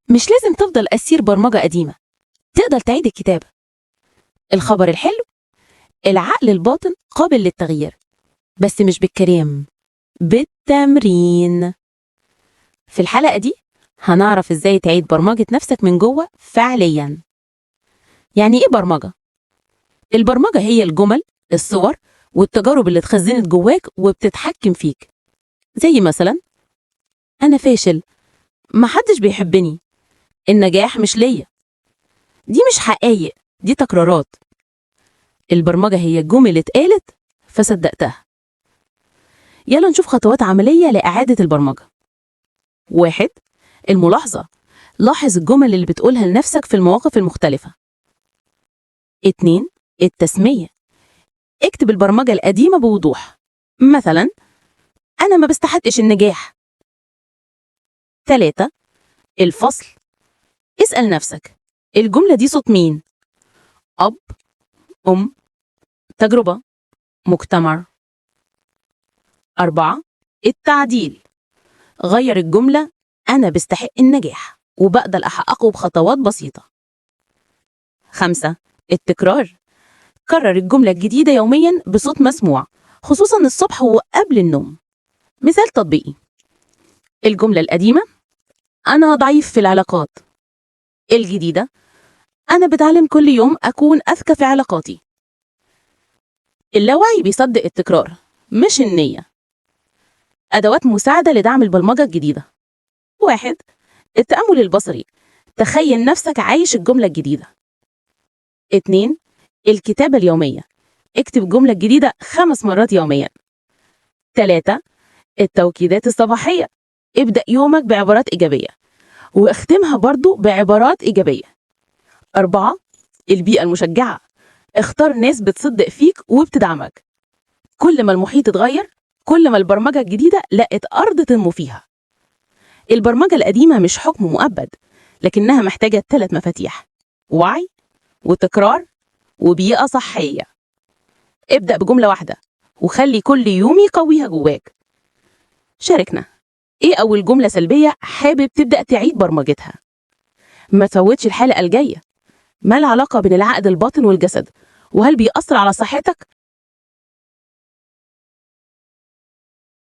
مش لازم تفضل أسير برمجة قديمة، تقدر تعيد الكتابة. الخبر الحلو، العقل الباطن قابل للتغيير، بس مش بالكلام، بالتمرين. في الحلقة دي هنعرف ازاي تعيد برمجة نفسك من جوه فعليا. يعني ايه برمجة؟ البرمجة هي الجمل، الصور والتجارب اللي اتخزنت جواك وبتتحكم فيك. زي مثلا أنا فاشل، محدش بيحبني، النجاح مش ليا. دي مش حقايق، دي تكرارات. البرمجة هي الجمل اتقالت فصدقتها. يلا نشوف خطوات عملية لإعادة البرمجة. 1. الملاحظة، لاحظ الجمل اللي بتقولها لنفسك في المواقف المختلفة. 2. التسمية، اكتب البرمجة القديمة بوضوح، مثلا أنا ما بستحقش النجاح. 3. الفصل، اسأل نفسك الجملة دي صوت مين؟ أب، أم، تجربة، مجتمع. 4. التعديل، غير الجملة أنا بستحق النجاح وبقدر أحققه بخطوات بسيطة. 5. التكرار، كرر الجملة الجديدة يوميا بصوت مسموع، خصوصا الصبح وقبل النوم. مثال تطبيقي، الجملة القديمة أنا ضعيف في العلاقات، الجديدة أنا بتعلم كل يوم أكون أذكى في علاقاتي. اللاوعي بيصدق التكرار مش النية. أدوات مساعدة لدعم البرمجة الجديدة. 1. التأمل البصري، تخيل نفسك عايش الجملة الجديدة. 2. الكتابة اليومية، اكتب جملة جديدة 5 مرات يوميا. 3. التوكيدات الصباحية، ابدأ يومك بعبارات إيجابية واختمها برضو بعبارات إيجابية. 4. البيئة المشجعة، اختار ناس بتصدق فيك وبتدعمك. كل ما المحيط اتغير، كل ما البرمجة الجديدة لقت أرض تنمو فيها. البرمجة القديمة مش حكم مؤبد، لكنها محتاجة 3 مفاتيح: وعي وتكرار وبيئة صحية. ابدأ بجملة واحدة وخلي كل يوم يقويها جواك. شاركنا ايه أول جملة سلبية حابب تبدأ تعيد برمجتها. ما تفوتش الحلقة الجاية. ما العلاقة بين العقل الباطن والجسد؟ وهل بيأثر على صحتك